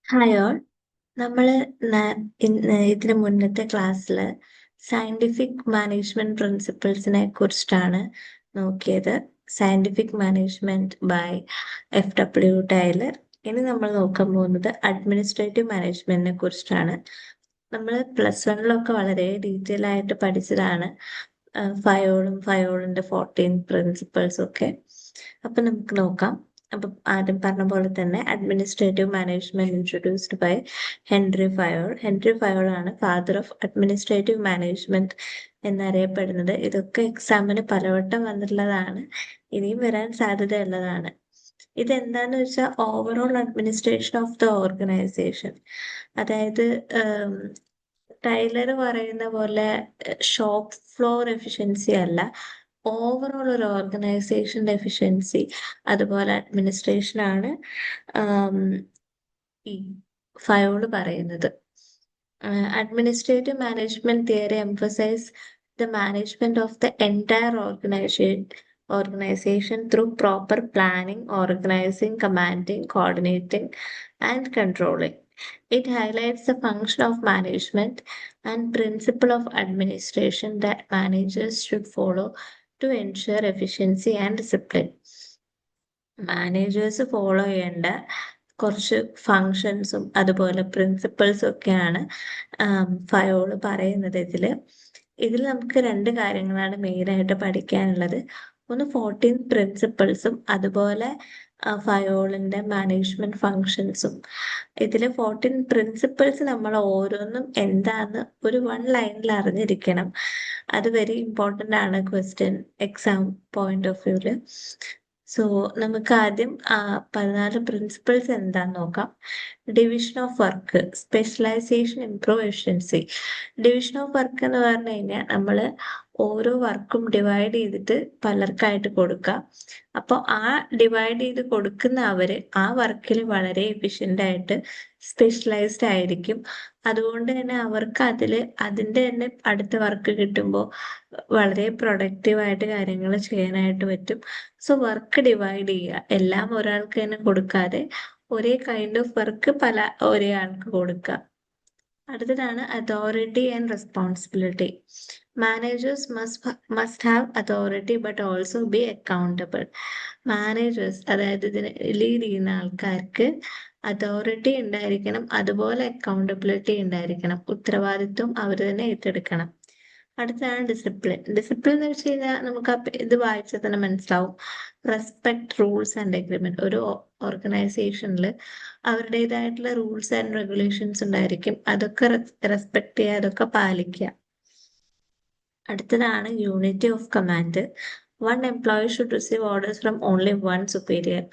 Hi all. നമ്മൾ ഇതിന് മുന്നത്തെ ക്ലാസ്സിൽ സയന്റിഫിക് മാനേജ്മെന്റ് പ്രിൻസിപ്പിൾസിനെ കുറിച്ചിട്ടാണ് നോക്കിയത്. Scientific management by F.W. Taylor. ഇനി നമ്മൾ നോക്കാൻ പോകുന്നത് അഡ്മിനിസ്ട്രേറ്റീവ് മാനേജ്മെന്റിനെ കുറിച്ചിട്ടാണ്. നമ്മൾ +1 വളരെ ഡീറ്റെയിൽ ആയിട്ട് പഠിച്ചതാണ് ഫയോളിന്റെ 14 പ്രിൻസിപ്പിൾസും ഒക്കെ. അപ്പൊ നമുക്ക് നോക്കാം. അപ്പൊ ആദ്യം പറഞ്ഞ പോലെ തന്നെ administrative management introduced by Henri Fayol ആണ് ഫാദർ ഓഫ് അഡ്മിനിസ്ട്രേറ്റീവ് മാനേജ്മെന്റ് എന്നറിയപ്പെടുന്നത്. ഇതൊക്കെ എക്സാമിന് പലവട്ടം വന്നിട്ടുള്ളതാണ്, ഇനിയും വരാൻ സാധ്യതയുള്ളതാണ്. ഇതെന്താന്ന് വെച്ചാൽ overall administration of the organisation. അതായത് ടൈലർ പറയുന്ന പോലെ ഷോപ്പ് ഫ്ലോർ എഫിഷ്യൻസി അല്ല, ഓവറോൾ ഒരു ഓർഗനൈസേഷന്റെ എഫിഷ്യൻസി, അതുപോലെ അഡ്മിനിസ്ട്രേഷൻ ആണ് ഈ ഫയോള് പറയുന്നത്. Administrative management theory emphasise the management of the entire organization through proper planning, organizing, commanding, coordinating, and controlling. It highlights the function of management and principle of administration that managers should follow to ensure efficiency and discipline. Managers follow ചെയ്യേണ്ട കുറച്ച് ഫങ്ഷൻസും അതുപോലെ പ്രിൻസിപ്പിൾസും ഒക്കെയാണ് Fayol പറയുന്നത്. ഇതിൽ നമുക്ക് രണ്ട് കാര്യങ്ങളാണ് മെയിനായിട്ട് പഠിക്കാനുള്ളത്. ഒന്ന് 14 പ്രിൻസിപ്പിൾസും അതുപോലെ ഫയോളിന്റെ മാനേജ്മെന്റ് ഫങ്ഷൻസും. ഇതിൽ 14 പ്രിൻസിപ്പിൾസ് നമ്മൾ ഓരോന്നും എന്താന്ന് ഒരു 1 ലൈനിൽ അറിഞ്ഞിരിക്കണം. അത് വെരി ഇമ്പോർട്ടൻ്റ് ആണ് ക്വസ്റ്റ്യൻ എക്സാം പോയിന്റ് ഓഫ് വ്യൂല്. സോ നമുക്ക് ആദ്യം 14 പ്രിൻസിപ്പിൾസ് എന്താന്ന് നോക്കാം. Division of work, specialisation, improve efficiency. Division of work എന്ന് പറഞ്ഞു കഴിഞ്ഞാൽ നമ്മൾ ഓരോ വർക്കും ഡിവൈഡ് ചെയ്തിട്ട് പലർക്കായിട്ട് കൊടുക്കുക. അപ്പോൾ ആ ഡിവൈഡ് ചെയ്ത് കൊടുക്കുന്ന അവര് ആ വർക്കിൽ വളരെ എഫിഷ്യന്റ് ആയിട്ട് സ്പെഷ്യലൈസ്ഡ് ആയിരിക്കും. അതുകൊണ്ട് തന്നെ അവർക്ക് അതിന്റെ തന്നെ അടുത്ത വർക്ക് കിട്ടുമ്പോൾ വളരെ പ്രൊഡക്റ്റീവായിട്ട് കാര്യങ്ങൾ ചെയ്യാനായിട്ട് പറ്റും. സോ വർക്ക് ഡിവൈഡ് ചെയ്യുക, എല്ലാം ഒരാൾക്ക് തന്നെ കൊടുക്കാതെ ഒരേ കൈൻഡ് ഓഫ് വർക്ക് ഒരേ ആൾക്ക് കൊടുക്കുക. അടുത്തതാണ് authority and responsibility. Managers must have authority but also be accountable. Managers, അതായത് ഇതിന് ലീഡ് ചെയ്യുന്ന ആൾക്കാർക്ക് അതോറിറ്റി ഉണ്ടായിരിക്കണം, അതുപോലെ അക്കൗണ്ടബിലിറ്റി ഉണ്ടായിരിക്കണം, ഉത്തരവാദിത്വം അവർ തന്നെ ഏറ്റെടുക്കണം. അടുത്തതാണ് ഡിസിപ്ലിൻ. ഡിസിപ്ലിൻ എന്ന് വെച്ച് കഴിഞ്ഞാൽ നമുക്ക് ഇത് വായിച്ചാൽ തന്നെ മനസ്സിലാവും. Respect rules and agreement. ഒരു ഓർഗനൈസേഷനിൽ അവരുടേതായിട്ടുള്ള റൂൾസ് ആൻഡ് റെഗുലേഷൻസ് ഉണ്ടായിരിക്കും, അതൊക്കെ റെസ്പെക്ട് ചെയ്യുക, അതൊക്കെ പാലിക്കുക. അടുത്തതാണ് unity of command. One employee should receive orders from only one superior.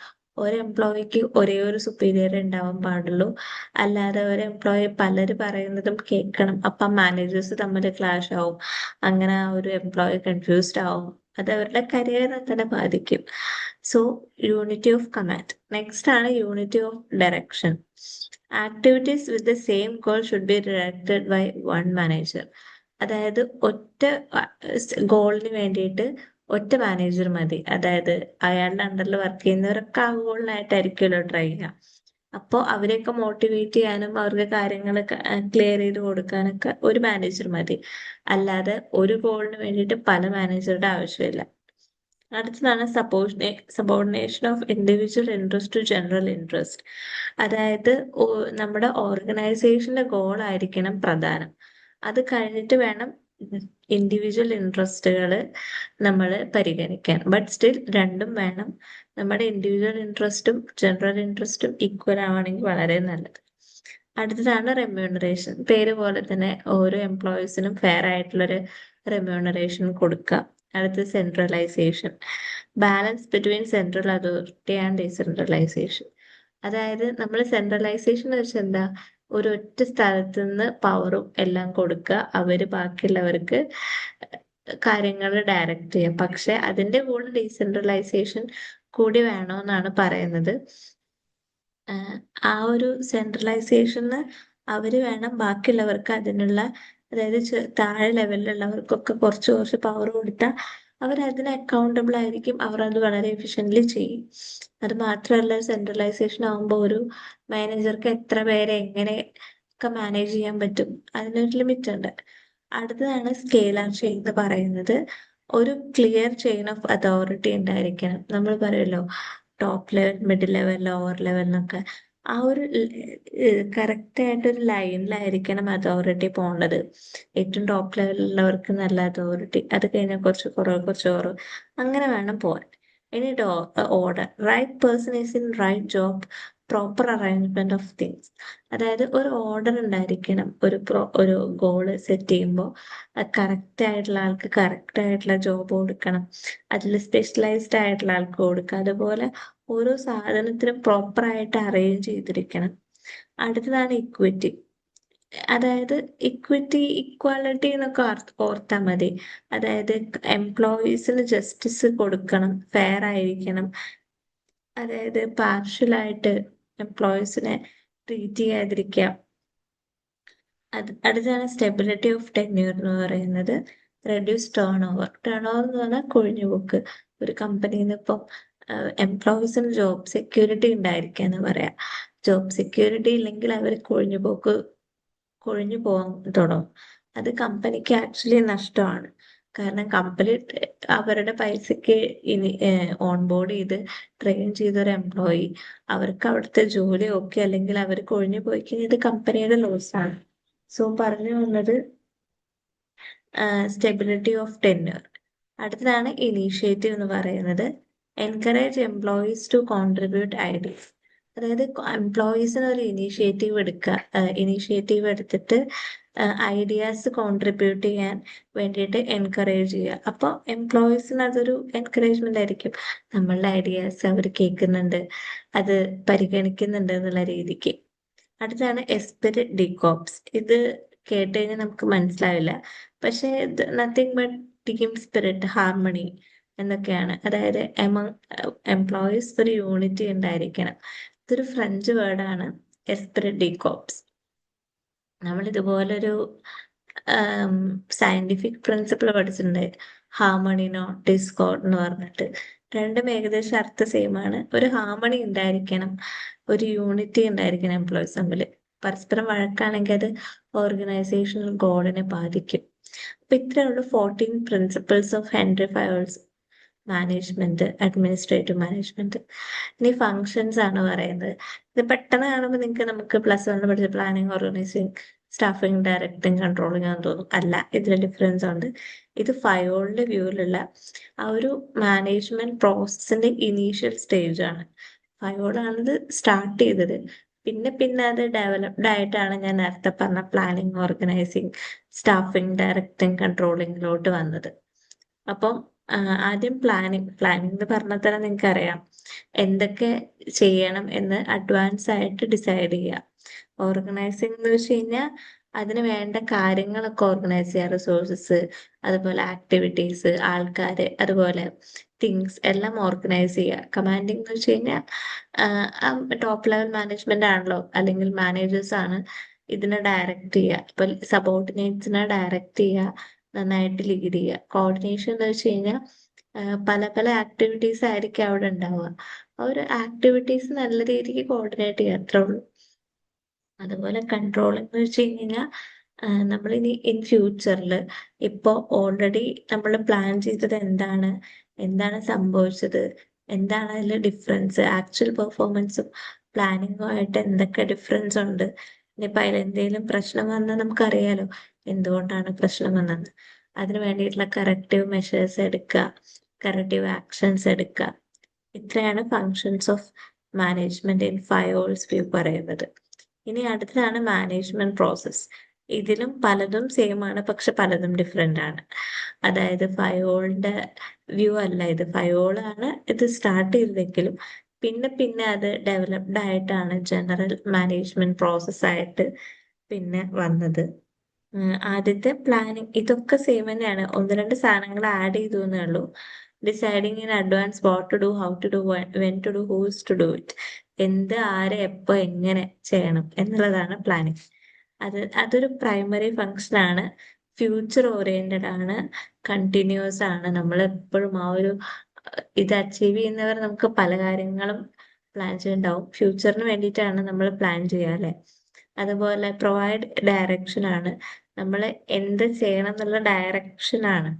ഒരു എംപ്ലോയിക്ക് ഒരേ ഒരു സുപ്പീരിയർ ഉണ്ടാവാൻ പാടുള്ളൂ. അല്ലാതെ ഒരു എംപ്ലോയി പലര് പറയുന്നതും കേൾക്കണം, അപ്പം മാനേജേഴ്സ് തമ്മിൽ ക്ലാഷ് ആവും, അങ്ങനെ ആ ഒരു എംപ്ലോയി കൺഫ്യൂസ്ഡ് ആവും, അത് അവരുടെ കരിയറിനെ തന്നെ ബാധിക്കും. So unity of command. Next ആണ് unity of direction. Activities with the same goal should be directed by one manager. അതായത് ഒറ്റ ഗോളിന് വേണ്ടിയിട്ട് ഒറ്റ മാനേജർ മതി. അതായത് അയാളുടെ അണ്ടറിൽ വർക്ക് ചെയ്യുന്നവരൊക്കെ ആ ഗോളിനായിട്ടായിരിക്കുമല്ലോ ട്രൈ ചെയ്യുക. അപ്പോൾ അവരെയൊക്കെ മോട്ടിവേറ്റ് ചെയ്യാനും അവർക്ക് കാര്യങ്ങൾ ക്ലിയർ ചെയ്ത് കൊടുക്കാനൊക്കെ ഒരു മാനേജർ മതി. അല്ലാതെ ഒരു ഗോളിന് വേണ്ടിയിട്ട് പല മാനേജറുടെ ആവശ്യമില്ല. അടുത്തതാണ് subordination of individual interest to general interest. അതായത് നമ്മുടെ ഓർഗനൈസേഷന്റെ ഗോൾ ആയിരിക്കണം പ്രധാനം, അത് കഴിഞ്ഞിട്ട് വേണം ഇൻഡിവിജ്വൽ ഇൻട്രസ്റ്റുകൾ നമ്മൾ പരിഗണിക്കാൻ. ബട്ട് സ്റ്റിൽ രണ്ടും വേണം. നമ്മുടെ ഇൻഡിവിജ്വൽ ഇൻട്രസ്റ്റും ജനറൽ ഇൻട്രസ്റ്റും ഈക്വൽ ആവുകയാണെങ്കിൽ വളരെ നല്ലത്. അടുത്തതാണ് റെമ്യൂണറേഷൻ. പേര് പോലെ തന്നെ ഓരോ എംപ്ലോയീസിനും ഫെയർ ആയിട്ടുള്ളൊരു റെമ്യൂണറേഷൻ കൊടുക്കുക. അടുത്ത centralisation. Balance between central authority and decentralisation. അതായത് നമ്മൾ സെൻട്രലൈസേഷൻ എന്ന് വെച്ചാൽ എന്താ, ഒരൊറ്റ സ്ഥലത്ത് നിന്ന് പവറും എല്ലാം കൊടുക്കുക, അവര് ബാക്കിയുള്ളവർക്ക് കാര്യങ്ങൾ ഡയറക്റ്റ് ചെയ്യുക. പക്ഷെ അതിന്റെ കൂടെ ഡീസെൻട്രലൈസേഷൻ കൂടി വേണമെന്നാണ് പറയുന്നത്. ആ ഒരു സെൻട്രലൈസേഷന് അവര് വേണം ബാക്കിയുള്ളവർക്ക് അതിനുള്ള, അതായത് താഴെ ലെവലിലുള്ളവർക്കൊക്കെ കുറച്ച് കുറച്ച് പവർ കൊടുത്താൽ അവരതിന് അക്കൗണ്ടബിൾ ആയിരിക്കും, അവർ അത് വളരെ എഫിഷ്യൻ്റ്ലി ചെയ്യും. അത് മാത്രമല്ല, സെൻട്രലൈസേഷൻ ആകുമ്പോൾ ഒരു മാനേജർക്ക് എത്ര പേരെ എങ്ങനെ ഒക്കെ മാനേജ് ചെയ്യാൻ പറ്റും, അതിനൊരു ലിമിറ്റ് ഉണ്ട്. അടുത്തതാണ് സ്കെയിലർ ചെയിൻ എന്ന് പറയുന്നത്. ഒരു ക്ലിയർ ചെയിൻ ഓഫ് അതോറിറ്റി ഉണ്ടായിരിക്കണം. നമ്മൾ പറയുമല്ലോ top level, middle level, lower level എന്നൊക്കെ. ആ ഒരു കറക്റ്റ് ആയിട്ടൊരു ലൈനിലായിരിക്കണം അതോറിറ്റി പോകേണ്ടത്. ഏറ്റവും ടോപ്പ് ലെവലിലുള്ളവർക്ക് നല്ല അതോറിറ്റി, അത് കഴിഞ്ഞാൽ കുറച്ച് കുറവ്, കുറച്ച് കുറവ്, അങ്ങനെ വേണം പോകാൻ. ഇനി order, right person is in right job, proper arrangement of things. അതായത് ഒരു ഓർഡർ ഉണ്ടായിരിക്കണം. ഒരു ഗോള് സെറ്റ് ചെയ്യുമ്പോൾ കറക്റ്റ് ആയിട്ടുള്ള ആൾക്ക് കറക്റ്റ് ആയിട്ടുള്ള ജോബ് കൊടുക്കണം, അതിൽ സ്പെഷ്യലൈസ്ഡ് ആയിട്ടുള്ള ആൾക്ക് കൊടുക്കുക. അതുപോലെ ഓരോ സാധനത്തിനും പ്രോപ്പർ ആയിട്ട് അറേഞ്ച് ചെയ്തിരിക്കണം. അടുത്തതാണ് ഇക്വിറ്റി. അതായത് ഇക്വിറ്റി, ഇക്വാലിറ്റി എന്നൊക്കെ ഓർത്താൽ മതി. അതായത് എംപ്ലോയീസിന് ജസ്റ്റിസ് കൊടുക്കണം, ഫെയർ ആയിരിക്കണം. അതായത് പാർഷ്യലായിട്ട് എംപ്ലോയീസിനെ ട്രീറ്റ് ചെയ്യാതിരിക്കുക. അടുത്താണ് സ്റ്റെബിലിറ്റി ഓഫ് ടെന്യൂർ എന്ന് പറയുന്നത്. Reduce turn over. Turn over എന്ന് പറഞ്ഞാൽ കൊഴിഞ്ഞുപോക്ക്. ഒരു കമ്പനിയിൽ നിന്ന് ഇപ്പം എംപ്ലോയീസിന് ജോബ് സെക്യൂരിറ്റി ഉണ്ടായിരിക്കുക എന്ന് പറയാം. ജോബ് സെക്യൂരിറ്റി ഇല്ലെങ്കിൽ അവർ കൊഴിഞ്ഞു പോകാൻ തുടങ്ങും. അത് കമ്പനിക്ക് ആക്ച്വലി നഷ്ടമാണ്. കാരണം കമ്പനി അവരുടെ പൈസക്ക് ഇനി ഓൺബോർഡ് ചെയ്ത് ട്രെയിൻ ചെയ്തൊരു എംപ്ലോയി, അവർക്ക് അവിടുത്തെ ജോലി ഓക്കെ അല്ലെങ്കിൽ അവർ കൊഴിഞ്ഞു പോയി കഴിഞ്ഞാൽ ഇത് കമ്പനിയുടെ ലോസാണ്. സോ പറഞ്ഞു വന്നത് സ്റ്റെബിലിറ്റി ഓഫ് ടെന്യൂർ. അടുത്തതാണ് ഇനീഷ്യേറ്റീവ് എന്ന് പറയുന്നത്. Encourage employees to contribute ideas. അതായത് എംപ്ലോയീസിന് ഒരു ഇനീഷ്യേറ്റീവ് എടുത്തിട്ട് ഐഡിയാസ് കോൺട്രിബ്യൂട്ട് ചെയ്യാൻ വേണ്ടിയിട്ട് എൻകറേജ് ചെയ്യുക. അപ്പോൾ എംപ്ലോയീസിന് അതൊരു എൻകറേജ്മെന്റ് ആയിരിക്കും. നമ്മളുടെ ഐഡിയാസ് അവർ കേൾക്കുന്നുണ്ട്, അത് പരിഗണിക്കുന്നുണ്ട് എന്നുള്ള രീതിക്ക്. അടുത്താണ് എസ്പിരിറ്റ് ഡികോപ്സ്. ഇത് കേട്ട് കഴിഞ്ഞാൽ നമുക്ക് മനസ്സിലാവില്ല, പക്ഷേ ഇത് nothing but team spirit, harmony എന്നൊക്കെയാണ്. അതായത് എമംഗ് എംപ്ലോയീസ് ഒരു യൂണിറ്റി ഉണ്ടായിരിക്കണം. ഇതൊരു ഫ്രഞ്ച് വേർഡാണ്, എസ്പിരിറ്റ് ഡികോപ്സ്. നമ്മൾ ഇതുപോലൊരു സയന്റിഫിക് പ്രിൻസിപ്പിൾ പഠിച്ചിട്ടുണ്ട്, ഹാർമണി നോട്ട് ഡിസ്കോർഡ് എന്ന് പറഞ്ഞിട്ട്. രണ്ടും ഏകദേശം അർത്ഥം സെയിം ആണ്. ഒരു ഹാർമണി ഉണ്ടായിരിക്കണം, ഒരു യൂണിറ്റി ഉണ്ടായിരിക്കണം എംപ്ലോയീസ് തമ്മിൽ. പരസ്പരം വഴക്കാണെങ്കിൽ അത് ഓർഗനൈസേഷണൽ ഗോളിനെ ബാധിക്കും. അപ്പൊ ഇത്രയുള്ള 14 principles of Henry Fayol's management, administrative management. ഇനി ഫങ്ഷൻസ് ആണ് പറയുന്നത്. ഇത് പെട്ടെന്ന് കാണുമ്പോൾ നമുക്ക് +1 പഠിച്ച planning, organising, staffing, directing, controlling ആണെന്ന് തോന്നും. അല്ല, ഇതിൽ ഡിഫറൻസ് ഉണ്ട്. ഇത് ഫയോളിന്റെ വ്യൂവിലുള്ള ആ ഒരു മാനേജ്മെന്റ് പ്രോസസ്സിന്റെ ഇനീഷ്യൽ സ്റ്റേജ് ആണ്. ഫയോളാണിത് സ്റ്റാർട്ട് ചെയ്തത്. പിന്നെ അത് ഡെവലപ്ഡ് ആയിട്ടാണ് ഞാൻ നേരത്തെ പറഞ്ഞ പ്ലാനിങ്, ഓർഗനൈസിങ്, സ്റ്റാഫിങ്, ഡയറക്ടിങ്, കൺട്രോളിങ്ങിലോട്ട് വന്നത്. അപ്പം ആദ്യം പ്ലാനിങ് എന്ന് പറഞ്ഞാൽ തന്നെ നിങ്ങൾക്ക് അറിയാം എന്തൊക്കെ ചെയ്യണം എന്ന് അഡ്വാൻസ് ആയിട്ട് ഡിസൈഡ് ചെയ്യുക. ഓർഗനൈസിങ് എന്ന് വെച്ച് കഴിഞ്ഞാൽ അതിന് വേണ്ട കാര്യങ്ങളൊക്കെ ഓർഗനൈസ് ചെയ്യുക, റിസോഴ്സസ്, അതുപോലെ ആക്ടിവിറ്റീസ്, ആൾക്കാര്, അതുപോലെ തിങ്സ് എല്ലാം ഓർഗനൈസ് ചെയ്യുക. കമാൻഡിങ് എന്ന് വെച്ച് കഴിഞ്ഞാൽ ടോപ്പ് ലെവൽ മാനേജ്മെന്റ് ആണല്ലോ, അല്ലെങ്കിൽ മാനേജേഴ്സ് ആണ് ഇതിനെ ഡയറക്റ്റ് ചെയ്യുക. ഇപ്പൊ സബോർഡിനേറ്റ്സിനെ ഡയറക്റ്റ് ചെയ്യുക, നന്നായിട്ട് ലീഡ് ചെയ്യുക. കോർഡിനേഷൻ എന്ന് വെച്ച് കഴിഞ്ഞാൽ പല പല ആക്ടിവിറ്റീസ് ആയിരിക്കും അവിടെ ഉണ്ടാവുക. ആ ഒരു ആക്ടിവിറ്റീസ് നല്ല രീതിക്ക് കോർഡിനേറ്റ് ചെയ്യുക, അത്രേ ഉള്ളൂ. അതുപോലെ കൺട്രോളിംഗ് എന്ന് വെച്ച് കഴിഞ്ഞാൽ നമ്മളിനി ഇൻ ഫ്യൂച്ചറിൽ ഇപ്പോൾ ഓൾറെഡി നമ്മൾ പ്ലാൻ ചെയ്തത് എന്താണ് സംഭവിച്ചത്, എന്താണ് അതിൽ ഡിഫറൻസ്, ആക്ച്വൽ പെർഫോമൻസും പ്ലാനിങ്ങും ആയിട്ട് എന്തൊക്കെ ഡിഫറൻസ് ഉണ്ട്. ഇനിയിപ്പോൾ അതിലെന്തെങ്കിലും പ്രശ്നം വന്നാൽ നമുക്കറിയാലോ എന്തുകൊണ്ടാണ് പ്രശ്നം വന്നത്. അതിന് വേണ്ടിയിട്ടുള്ള കറക്റ്റീവ് മെഷേഴ്സ് എടുക്കുക, കറക്റ്റീവ് ആക്ഷൻസ് എടുക്കുക. ഇത്രയാണ് functions of management in Fayol's view പറയുന്നത്. ഇനി അടുത്തതാണ് മാനേജ്മെന്റ് പ്രോസസ്. ഇതിലും പലതും സെയിം ആണ്, പക്ഷെ പലതും ഡിഫറെന്റ് ആണ്. അതായത് ഫയോളിന്റെ വ്യൂ അല്ല ഇത്. ഫയോളാണ് ഇത് സ്റ്റാർട്ട് ചെയ്തതെങ്കിലും പിന്നെ അത് ഡെവലപ്ഡ് ആയിട്ടാണ് ജനറൽ മാനേജ്മെന്റ് പ്രോസസ് ആയിട്ട് പിന്നെ വന്നത്. ആദ്യത്തെ പ്ലാനിങ് ഇതൊക്കെ സെയിം തന്നെയാണ്, 1-2 സാധനങ്ങൾ ആഡ് ചെയ്തു എന്നേ ഉള്ളൂ. Deciding in advance what to do, how to do, when to do, who's to do it. എന്ത്, ആരെ, എപ്പോ, എങ്ങനെ ചെയ്യണം എന്നുള്ളതാണ് പ്ലാനിങ്. അതൊരു പ്രൈമറി ഫങ്ഷൻ ആണ്. ഫ്യൂച്ചർ ഓറിയന്റഡ് ആണ്, കണ്ടിന്യൂസ് ആണ്. നമ്മൾ എപ്പോഴും ആ ഒരു ഇത് അച്ചീവ് ചെയ്യുന്നവർ നമുക്ക് പല കാര്യങ്ങളും പ്ലാൻ ചെയ്യുന്നുണ്ടാവും. ഫ്യൂച്ചറിന് വേണ്ടിയിട്ടാണ് നമ്മൾ പ്ലാൻ ചെയ്യുക അല്ലെ. അതുപോലെ പ്രൊവൈഡ് ഡയറക്ഷൻ ആണ്, നമ്മൾ എന്ത് ചെയ്യണം എന്നുള്ള ഡയറക്ഷൻ ആണ്.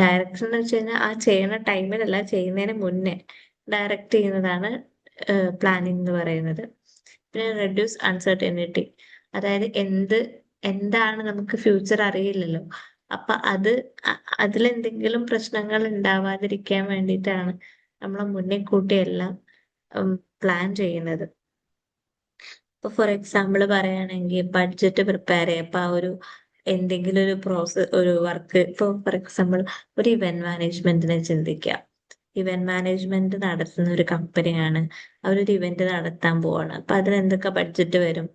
ഡയറക്ഷൻ എന്ന് വെച്ച് കഴിഞ്ഞാൽ ആ ചെയ്യുന്ന ടൈമിലല്ല, ചെയ്യുന്നതിന് മുന്നേ ഡയറക്റ്റ് ചെയ്യുന്നതാണ് പ്ലാനിങ് എന്ന് പറയുന്നത്. പിന്നെ റെഡ്യൂസ് അൺസർട്ടനിറ്റി, അതായത് എന്താണ് നമുക്ക് ഫ്യൂച്ചർ അറിയില്ലല്ലോ. അപ്പൊ അതിലെന്തെങ്കിലും പ്രശ്നങ്ങൾ ഉണ്ടാവാതിരിക്കാൻ വേണ്ടിയിട്ടാണ് നമ്മൾ മുന്നേ കൂട്ടി എല്ലാം പ്ലാൻ ചെയ്യുന്നത്. ഇപ്പൊ ഫോർ എക്സാമ്പിൾ പറയുകയാണെങ്കിൽ ബഡ്ജറ്റ് പ്രിപ്പയർ ചെയ്യുക. അപ്പൊ ആ ഒരു എന്തെങ്കിലും ഒരു ഒരു വർക്ക്, ഇപ്പൊ ഫോർ എക്സാമ്പിൾ ഒരു ഇവന്റ് മാനേജ്മെന്റിനെ ചിന്തിക്കുക. ഇവന്റ് മാനേജ്മെന്റ് നടത്തുന്ന ഒരു കമ്പനിയാണ്, അവരൊരു ഇവന്റ് നടത്താൻ പോവാണ്. അപ്പൊ അതിന് എന്തൊക്കെ ബഡ്ജറ്റ് വരും,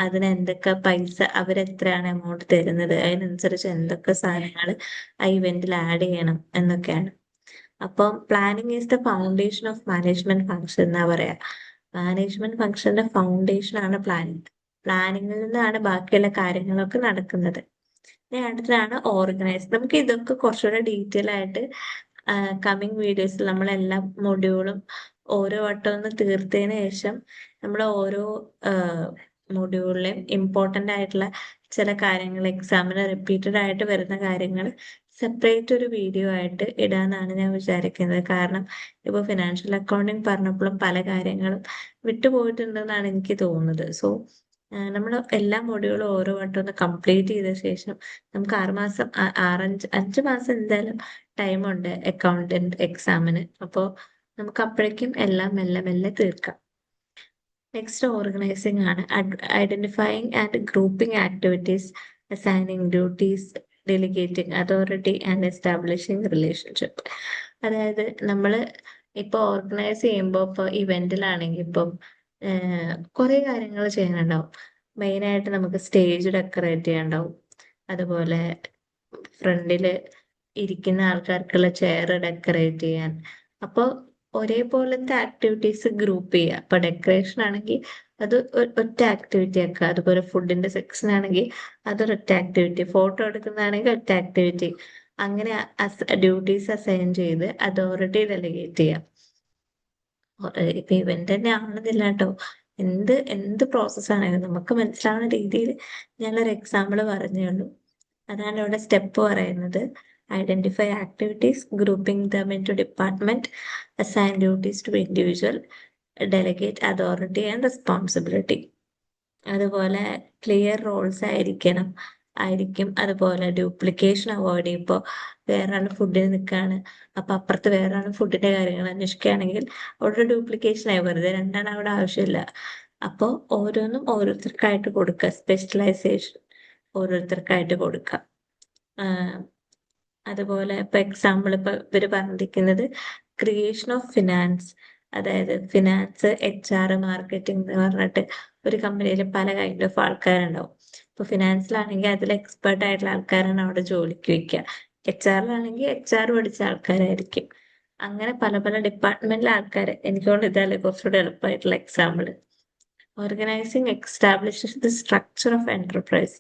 അതിന് എന്തൊക്കെ പൈസ, അവരെത്രയാണ് എമൗണ്ട് തരുന്നത്, അതിനനുസരിച്ച് എന്തൊക്കെ സാധനങ്ങൾ ആ ഇവന്റിൽ ആഡ് ചെയ്യണം എന്നൊക്കെയാണ്. അപ്പം planning is the foundation of management function എന്നാ പറയാ. മാനേജ്മെന്റ് ഫംഗ്ഷന്റെ ഫൗണ്ടേഷൻ ആണ് പ്ലാനിങ്. പ്ലാനിങ്ങിൽ നിന്നാണ് ബാക്കിയുള്ള കാര്യങ്ങളൊക്കെ നടക്കുന്നത്. ഇനി അടുത്തതാണ് ഓർഗനൈസ്. നമുക്ക് ഇതൊക്കെ കുറച്ചുകൂടെ ഡീറ്റെയിൽ ആയിട്ട് കമ്മിങ് വീഡിയോസിൽ നമ്മൾ എല്ലാ മൊഡ്യൂളും ഓരോ വട്ടം ഒന്ന് തീർത്തതിന് ശേഷം നമ്മൾ ഓരോ മൊഡ്യൂളിലെയും ഇമ്പോർട്ടൻ്റ് ആയിട്ടുള്ള ചില കാര്യങ്ങൾ, എക്സാമിന് റിപ്പീറ്റഡ് ആയിട്ട് വരുന്ന കാര്യങ്ങൾ സെപ്പറേറ്റ് ഒരു വീഡിയോ ആയിട്ട് ഇടാന്നാണ് ഞാൻ വിചാരിക്കുന്നത്. കാരണം ഇപ്പോൾ ഫിനാൻഷ്യൽ അക്കൗണ്ടിങ് പറഞ്ഞപ്പോഴും പല കാര്യങ്ങളും വിട്ടുപോയിട്ടുണ്ടെന്നാണ് എനിക്ക് തോന്നുന്നത്. സോ നമ്മൾ എല്ലാ മൊഡ്യൂളും ഓരോ വട്ടം ഒന്ന് കംപ്ലീറ്റ് ചെയ്ത ശേഷം നമുക്ക് 6 മാസം, 5 മാസം എന്തായാലും ടൈമുണ്ട് അക്കൗണ്ടന്റ് എക്സാമിന്. അപ്പോൾ നമുക്ക് അപ്പോഴേക്കും എല്ലാം മെല്ലെ മെല്ലെ തീർക്കാം. നെക്സ്റ്റ് ഓർഗനൈസിംഗ് ആണ്. Identifying and grouping activities, assigning duties, delegating authority and establishing relationship. അതായത് നമ്മൾ ഇപ്പോൾ ഓർഗനൈസ് ചെയ്യുമ്പോൾ, ഇപ്പോൾ ഇവന്റിലാണെങ്കിൽ ഇപ്പം കുറേ കാര്യങ്ങൾ ചെയ്യാനുണ്ടാവും. മെയിനായിട്ട് നമുക്ക് സ്റ്റേജ് ഡെക്കറേറ്റ് ചെയ്യാനുണ്ടാവും. അതുപോലെ ഫ്രണ്ടില് ഇരിക്കുന്ന ആൾക്കാർക്കുള്ള ചെയർ ഡെക്കറേറ്റ് ചെയ്യാൻ. അപ്പോൾ ഒരേപോലത്തെ ആക്ടിവിറ്റീസ് ഗ്രൂപ്പ് ചെയ്യുക. അപ്പൊ ഡെക്കറേഷൻ ആണെങ്കിൽ അത് ഒറ്റ ആക്ടിവിറ്റി ആക്കുക. അതുപോലെ ഫുഡിന്റെ സെക്ഷൻ ആണെങ്കിൽ അതൊരൊറ്റ ആക്ടിവിറ്റി, ഫോട്ടോ എടുക്കുന്നതാണെങ്കിൽ ഒറ്റ ആക്ടിവിറ്റി. അങ്ങനെ ഡ്യൂട്ടീസ് അസൈൻ ചെയ്ത് അതോറിറ്റി ഡെലിഗേറ്റ് ചെയ്യാം. ഇപ്പൊ ഇവന്റ് തന്നെ ആവണമെന്നില്ല കേട്ടോ. എന്ത് പ്രോസസ്സാണെങ്കിലും നമുക്ക് മനസ്സിലാവുന്ന രീതിയിൽ ഞാനൊരു എക്സാമ്പിൾ പറഞ്ഞേ ഉള്ളൂ. അതാണ് ഇവിടെ സ്റ്റെപ്പ് പറയുന്നത്. Identify activities, grouping them into department, assign duties to individual, delegate authority and responsibility. അതുപോലെ ക്ലിയർ റോൾസ് ആയിരിക്കും. അതുപോലെ ഡ്യൂപ്ലിക്കേഷൻ അവോയ്ഡ് ചെയ്യും. ഇപ്പോൾ വേറൊരാൾ ഫുഡിന് നിൽക്കുകയാണ്, അപ്പൊ അപ്പുറത്ത് വേറൊരാൾ ഫുഡിന്റെ കാര്യങ്ങൾ അന്വേഷിക്കുകയാണെങ്കിൽ അവിടെ ഡ്യൂപ്ലിക്കേഷൻ ആയി, വെറുതെ രണ്ടാണ് അവിടെ ആവശ്യമില്ല. അപ്പോൾ ഓരോന്നും ഓരോരുത്തർക്കായിട്ട് കൊടുക്കുക, സ്പെഷ്യലൈസേഷൻ ഓരോരുത്തർക്കായിട്ട് കൊടുക്കുക. അതുപോലെ ഇപ്പൊ എക്സാമ്പിൾ ഇപ്പൊ ഇവര് പറഞ്ഞിരിക്കുന്നത് ക്രിയേഷൻ ഓഫ് ഫിനാൻസ്, അതായത് ഫിനാൻസ്, HR, മാർക്കറ്റിംഗ് എന്ന് പറഞ്ഞിട്ട് ഒരു കമ്പനിയിൽ പല കൈൻഡ് ഓഫ് ആൾക്കാരുണ്ടാവും. ഇപ്പൊ ഫിനാൻസിലാണെങ്കിൽ അതിൽ എക്സ്പേർട്ട് ആയിട്ടുള്ള ആൾക്കാരാണ് അവിടെ ജോലിക്ക് വെക്കുക. HR പഠിച്ച ആൾക്കാരായിരിക്കും. അങ്ങനെ പല പല ഡിപ്പാർട്ട്മെന്റിലെ ആൾക്കാർ. എനിക്കൊണ്ട് ഇതല്ലേ കുറച്ചുകൂടെ എളുപ്പമായിട്ടുള്ള example. Organising establish the structure of enterprise.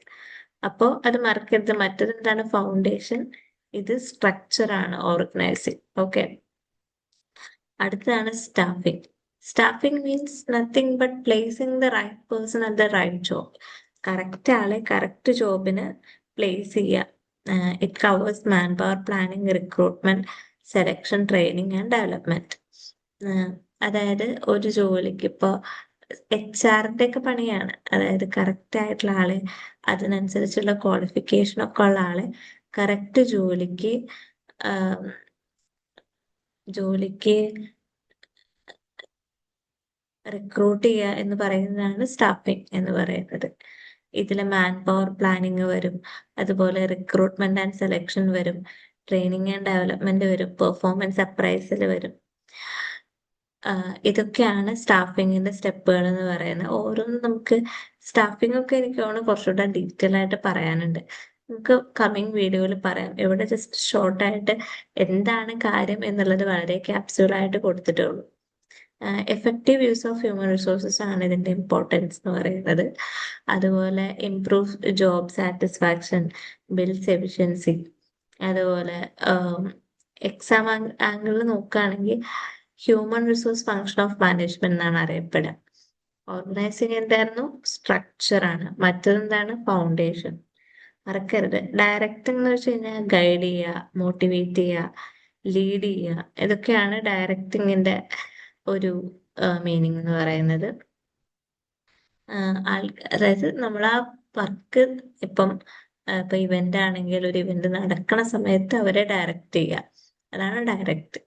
അപ്പോൾ അത് മറക്കരുത്. മറ്റൊരെന്താണ് ഫൗണ്ടേഷൻ, ഇത് സ്ട്രക്ചർ ആണ് ഓർഗനൈസിങ്. ഓക്കെ, അടുത്തതാണ് staffing. Staffing means nothing but placing the right person at the right job. Correct ആളെ കറക്റ്റ് ജോബിന് പ്ലേസ് ചെയ്യുക. It covers man power planning, recruitment, selection, training and development. അതായത് ഒരു ജോലിക്ക് ഇപ്പോൾ HR ഒക്കെ പണിയാണ്. അതായത് കറക്റ്റ് ആയിട്ടുള്ള ആളെ, അതിനനുസരിച്ചുള്ള ക്വാളിഫിക്കേഷൻ ഒക്കെ ഉള്ള ആളെ കറക്റ്റ് ജോലിക്ക് റിക്രൂട്ട് ചെയ്യുക എന്ന് പറയുന്നതാണ് സ്റ്റാഫിംഗ് എന്ന് പറയുന്നത്. ഇതിൽ മാൻ പവർ പ്ലാനിങ് വരും, അതുപോലെ റിക്രൂട്ട്മെന്റ് ആൻഡ് സെലക്ഷൻ വരും, ട്രെയിനിങ് ആൻഡ് ഡെവലപ്മെന്റ് വരും, പെർഫോമൻസ് അപ്രൈസൽ വരും. ഇതൊക്കെയാണ് സ്റ്റാഫിങ്ങിന്റെ സ്റ്റെപ്പുകൾ എന്ന് പറയുന്നത്. ഓരോന്നും നമുക്ക് സ്റ്റാഫിംഗ് ഒക്കെ എനിക്ക് തോന്നുന്നു കുറച്ചുകൂടെ ഡീറ്റെയിൽ ആയിട്ട് പറയാനുണ്ട്. നമുക്ക് കമ്മിങ് വീഡിയോയിൽ പറയാം. ഇവിടെ ജസ്റ്റ് ഷോർട്ടായിട്ട് എന്താണ് കാര്യം എന്നുള്ളത് വളരെ ക്യാപ്സ്യൂളായിട്ട് കൊടുത്തിട്ടുള്ളൂ. Effective use of human resources ആണ് ഇതിന്റെ ഇമ്പോർട്ടൻസ് എന്ന് പറയുന്നത്. അതുപോലെ improve job satisfaction, builds efficiency. അതുപോലെ എക്സാം ആംഗിളിൽ നോക്കുകയാണെങ്കിൽ human resource function of management എന്നാണ് അറിയപ്പെടുക. ഓർഗനൈസിങ് എന്തായിരുന്നു? സ്ട്രക്ചർ ആണ്. മറ്റതെന്താണ്? ഫൗണ്ടേഷൻ. മറക്കരുത്. ഡയറക്റ്റിംഗ് എന്ന് വെച്ച് കഴിഞ്ഞാൽ ഗൈഡ് ചെയ്യുക, മോട്ടിവേറ്റ് ചെയ്യുക, ലീഡ് ചെയ്യുക. ഇതൊക്കെയാണ് ഡയറക്റ്റിങ്ങിന്റെ ഒരു മീനിങ് എന്ന് പറയുന്നത്. അതായത് നമ്മൾ ആ വർക്ക് ഇപ്പം ഇപ്പൊ ഇവന്റ് ആണെങ്കിൽ ഒരു ഇവന്റ് നടക്കണ സമയത്ത് അവരെ ഡയറക്റ്റ് ചെയ്യുക, അതാണ് ഡയറക്റ്റ്.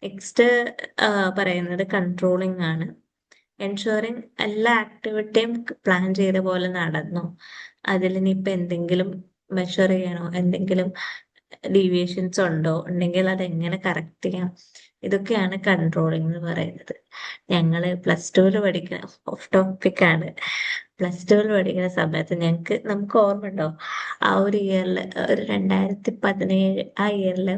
നെക്സ്റ്റ് പറയുന്നത് കൺട്രോളിംഗ് ആണ്. എൻഷുറിങ് എല്ലാ ആക്ടിവിറ്റിയും പ്ലാൻ ചെയ്ത പോലെ നടന്നു. അതിൽ ഇനിയിപ്പോൾ എന്തെങ്കിലും മെഷർ ചെയ്യണോ, എന്തെങ്കിലും ഡീവിയേഷൻസ് ഉണ്ടെങ്കിൽ അതെങ്ങനെ കറക്റ്റ് ചെയ്യാം, ഇതൊക്കെയാണ് കൺട്രോളിംഗ് എന്ന് പറയുന്നത്. ഞങ്ങള് പ്ലസ് ടുവിൽ പഠിക്കുന്ന, ഓഫ് ടോപ്പിക് ആണ്, പ്ലസ് ടുവിൽ പഠിക്കുന്ന സമയത്ത് നമുക്ക് ഓർമ്മ ഉണ്ടോ, ആ ഒരു ഇയറിൽ, ഒരു 2017 ആ ഇയറിൽ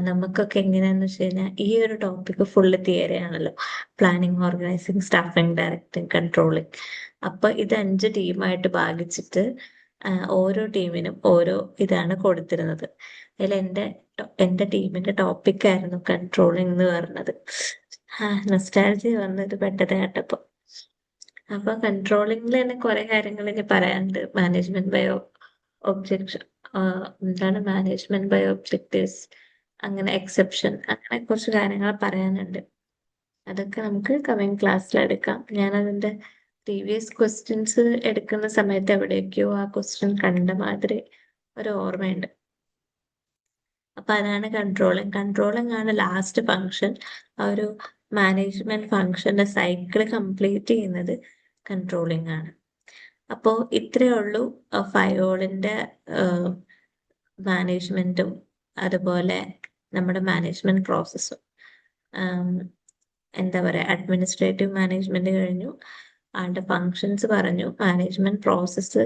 നമുക്കൊക്കെ എങ്ങനെയാന്ന് വെച്ച് കഴിഞ്ഞാൽ ഈ ഒരു ടോപ്പിക് ഫുള്ള് തിയറി ആണല്ലോ. Planning, organising, staffing, directing, controlling. അപ്പൊ ഇത് 5 ടീമായിട്ട് ഭാഗിച്ചിട്ട് ഓരോ ടീമിനും ഓരോ ഇതാണ് കൊടുത്തിരുന്നത്. അതിൽ എന്റെ ടീമിന്റെ ടോപ്പിക് ആയിരുന്നു കൺട്രോളിംഗ് എന്ന് പറഞ്ഞത്. നൊസ്റ്റാൾജി വന്നത് പെട്ടെന്ന് കേട്ടപ്പോ. അപ്പൊ കൺട്രോളിംഗിൽ തന്നെ കുറെ കാര്യങ്ങൾ ഇനി പറയാനുണ്ട്. മാനേജ്മെന്റ് ബൈ ഒബ്ജക്ഷൻ, എന്താണ് മാനേജ്മെന്റ് ബൈ ഒബ്ജക്റ്റീവ്സ്, അങ്ങനെ എക്സെപ്ഷൻ, അങ്ങനെ കുറച്ച് കാര്യങ്ങൾ പറയാനുണ്ട്. അതൊക്കെ നമുക്ക് കമ്മിങ് ക്ലാസ്സിൽ എടുക്കാം. ഞാൻ അതിന്റെ പ്രീവിയസ് ക്വസ്റ്റ്യൻസ് എടുക്കുന്ന സമയത്ത് എവിടെയൊക്കെയോ ആ ക്വസ്റ്റ്യൻ കണ്ട മാതിരി ഒരു ഓർമ്മയുണ്ട്. അപ്പൊ അതാണ് കൺട്രോളിങ്. കൺട്രോളിങ് ആണ് ലാസ്റ്റ് ഫങ്ഷൻ. ആ ഒരു മാനേജ്മെന്റ് ഫങ്ഷന്റെ സൈക്കിൾ കംപ്ലീറ്റ് ചെയ്യുന്നത് കൺട്രോളിങ് ആണ്. അപ്പോൾ ഇത്രയേ ഉള്ളൂ ഫയോളിന്റെ മാനേജ്മെന്റും അതുപോലെ നമ്മുടെ മാനേജ്മെന്റ് പ്രോസസ്സും. എന്താ പറയുക, അഡ്മിനിസ്ട്രേറ്റീവ് മാനേജ്മെന്റ് കഴിഞ്ഞു, ആളുടെ ഫങ്ഷൻസ് പറഞ്ഞു, management process,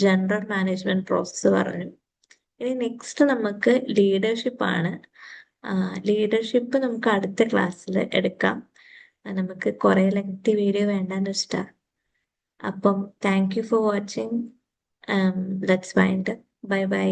general management process പറഞ്ഞു. ഇനി നെക്സ്റ്റ് നമുക്ക് ലീഡർഷിപ്പ് ആണ്. ലീഡർഷിപ്പ് നമുക്ക് അടുത്ത ക്ലാസ്സിൽ എടുക്കാം. നമുക്ക് കുറെ ലെങ്തി വീഡിയോ വേണ്ടാന്ന് വെച്ചിട്ടാ. അപ്പം thank you for watching. Let's wind. Bye bye.